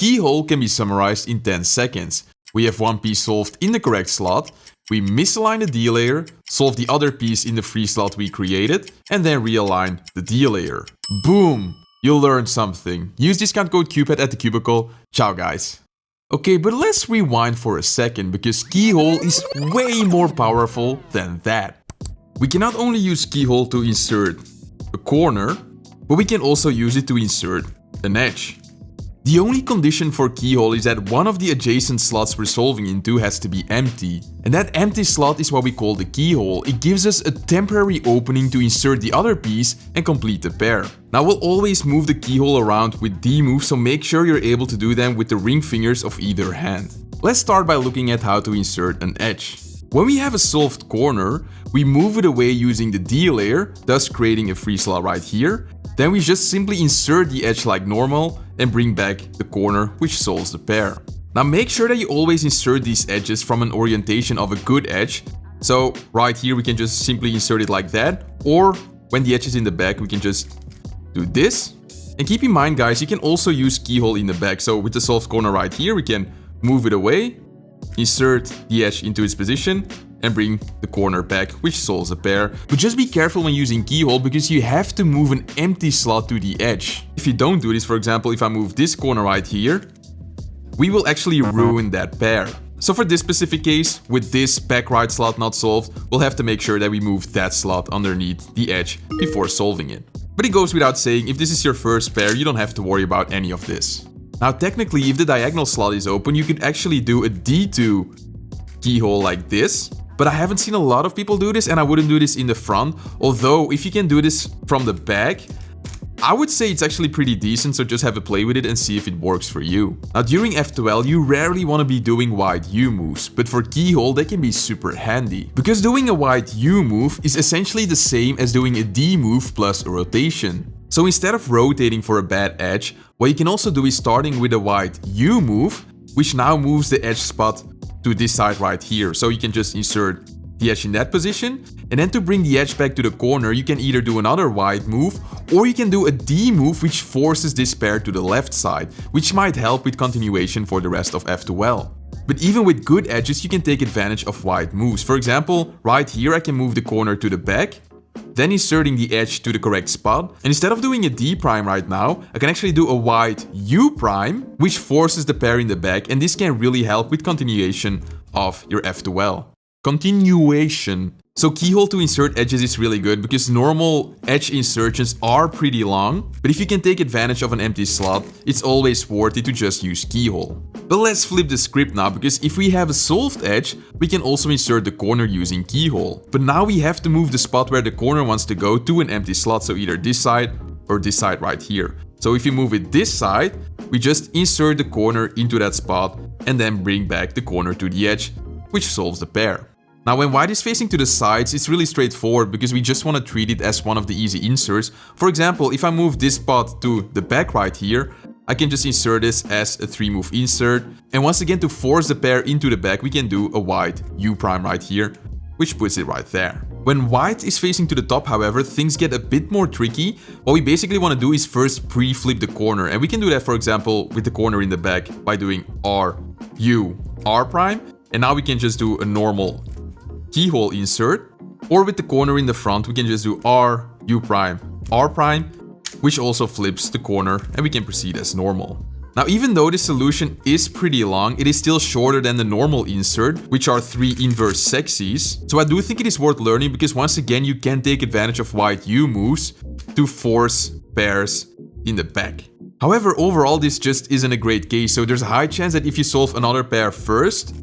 Keyhole can be summarized in 10 seconds. We have one piece solved in the correct slot, we misalign the D layer, solve the other piece in the free slot we created, and then realign the D layer. Boom! You'll learn something. Use discount code CUBED at the Cubicle. Ciao guys. Okay, but let's rewind for a second because Keyhole is way more powerful than that. We can not only use Keyhole to insert a corner, but we can also use it to insert an edge. The only condition for Keyhole is that one of the adjacent slots we're solving into has to be empty. And that empty slot is what we call the keyhole. It gives us a temporary opening to insert the other piece and complete the pair. Now we'll always move the keyhole around with D moves, so make sure you're able to do them with the ring fingers of either hand. Let's start by looking at how to insert an edge. When we have a solved corner, we move it away using the D layer, thus creating a free slot right here. Then we just simply insert the edge like normal and bring back the corner, which solves the pair. Now make sure that you always insert these edges from an orientation of a good edge. So right here we can just simply insert it like that, or when the edge is in the back we can just do this. And keep in mind guys, you can also use keyhole in the back. So with the solved corner right here we can move it away, insert the edge into its position and bring the corner back, which solves a pair. But just be careful when using keyhole because you have to move an empty slot to the edge. If you don't do this, for example, if I move this corner right here, we will actually ruin that pair. So for this specific case, with this back right slot not solved, we'll have to make sure that we move that slot underneath the edge before solving it. But it goes without saying, if this is your first pair, you don't have to worry about any of this. Now technically, if the diagonal slot is open, you could actually do a D2 keyhole like this. But I haven't seen a lot of people do this, and I wouldn't do this in the front. Although, if you can do this from the back, I would say it's actually pretty decent, so just have a play with it and see if it works for you. Now during F2L, you rarely want to be doing wide U moves, but for keyhole they can be super handy. Because doing a wide U move is essentially the same as doing a D move plus a rotation. So instead of rotating for a bad edge, what you can also do is starting with a wide U move, which now moves the edge spot to this side right here. So you can just insert the edge in that position, and then to bring the edge back to the corner, you can either do another wide move, or you can do a D move which forces this pair to the left side, which might help with continuation for the rest of F2L. But even with good edges, you can take advantage of wide moves. For example, right here I can move the corner to the back, then inserting the edge to the correct spot, and instead of doing a D prime right now, I can actually do a wide U prime, which forces the pair in the back, and this can really help with continuation of your F2L. Continuation. So keyhole to insert edges is really good because normal edge insertions are pretty long, but if you can take advantage of an empty slot, it's always worth it to just use keyhole. But let's flip the script now, because if we have a solved edge, we can also insert the corner using keyhole. But now we have to move the spot where the corner wants to go to an empty slot, so either this side or this side right here. So if you move it this side, we just insert the corner into that spot and then bring back the corner to the edge, which solves the pair. Now when white is facing to the sides, it's really straightforward because we just want to treat it as one of the easy inserts. For example, if I move this spot to the back right here, I can just insert this as a 3-move insert. And once again, to force the pair into the back, we can do a wide U prime right here, which puts it right there. When white is facing to the top, however, things get a bit more tricky. What we basically want to do is first pre-flip the corner. And we can do that, for example, with the corner in the back by doing R, U, R prime. And now we can just do a normal keyhole insert, or with the corner in the front we can just do R, U prime, R prime, which also flips the corner, and we can proceed as normal. Now even though this solution is pretty long, it is still shorter than the normal insert, which are 3 inverse sexies. So I do think it is worth learning because once again you can take advantage of wide U moves to force pairs in the back. However, overall this just isn't a great case, so there's a high chance that if you solve another pair first,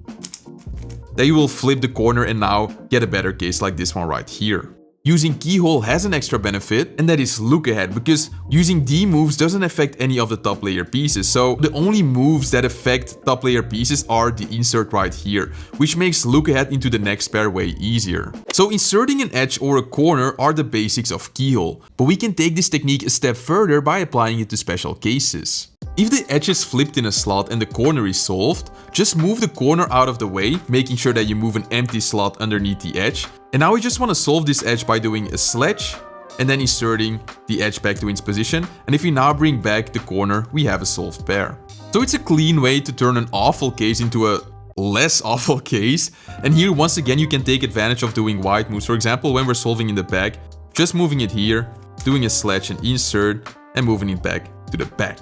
that you will flip the corner and now get a better case like this one right here. Using keyhole has an extra benefit, and that is look ahead, because using D moves doesn't affect any of the top layer pieces. So the only moves that affect top layer pieces are the insert right here, which makes look ahead into the next pair way easier. So inserting an edge or a corner are the basics of keyhole, but we can take this technique a step further by applying it to special cases. If the edge is flipped in a slot and the corner is solved, just move the corner out of the way, making sure that you move an empty slot underneath the edge. And now we just want to solve this edge by doing a sledge, and then inserting the edge back to its position. And if we now bring back the corner, we have a solved pair. So it's a clean way to turn an awful case into a less awful case. And here, once again, you can take advantage of doing wide moves. For example, when we're solving in the back, just moving it here, doing a sledge and insert, and moving it back to the back.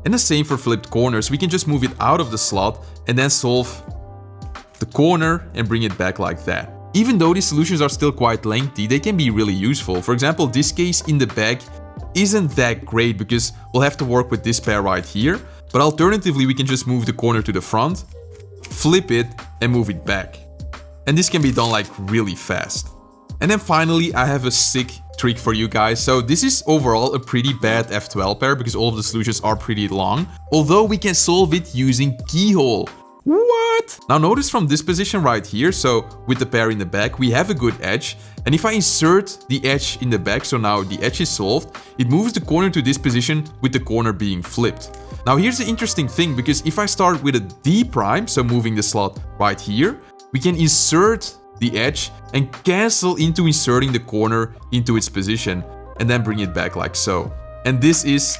And the same for flipped corners. We can just move it out of the slot and then solve the corner and bring it back like that. Even though these solutions are still quite lengthy, they can be really useful. For example, this case in the back isn't that great because we'll have to work with this pair right here. But alternatively, we can just move the corner to the front, flip it, and move it back. And this can be done like really fast. And then finally, I have a sick trick for you guys. So this is overall a pretty bad F2L pair because all of the solutions are pretty long. Although we can solve it using Keyhole. What? Now notice from this position right here, so with the pair in the back, we have a good edge. And if I insert the edge in the back, so now the edge is solved, it moves the corner to this position with the corner being flipped. Now here's the interesting thing, because if I start with a D prime, so moving the slot right here, we can insert the edge and cancel into inserting the corner into its position and then bring it back like so. And this is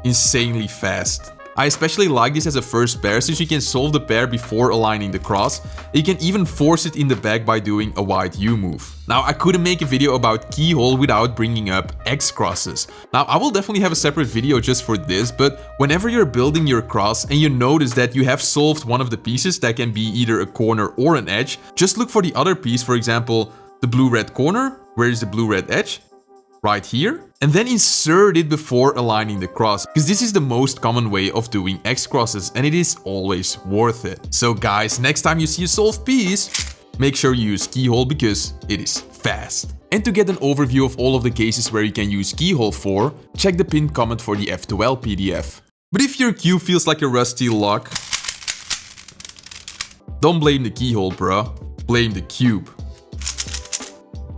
insanely fast. I especially like this as a first pair since you can solve the pair before aligning the cross. You can even force it in the back by doing a wide U move. Now I couldn't make a video about Keyhole without bringing up XCrosses. Now I will definitely have a separate video just for this, but whenever you're building your cross and you notice that you have solved one of the pieces, that can be either a corner or an edge, just look for the other piece, for example, the blue-red corner. Where is the blue-red edge? Right here, and then insert it before aligning the cross, because this is the most common way of doing XCrosses and it is always worth it. So guys, next time you see a solved piece, make sure you use Keyhole because it is fast. And to get an overview of all of the cases where you can use Keyhole for, check the pinned comment for the F2L PDF. But if your cube feels like a rusty lock, don't blame the Keyhole, bruh, blame the cube.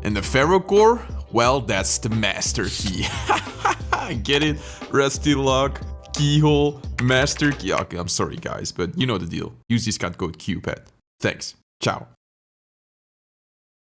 And the Ferro core? Well, that's the master key. Get it? Rusty lock, Keyhole, master key. Okay, I'm sorry guys, but you know the deal. Use discount code CUBEPAD. Thanks. Ciao.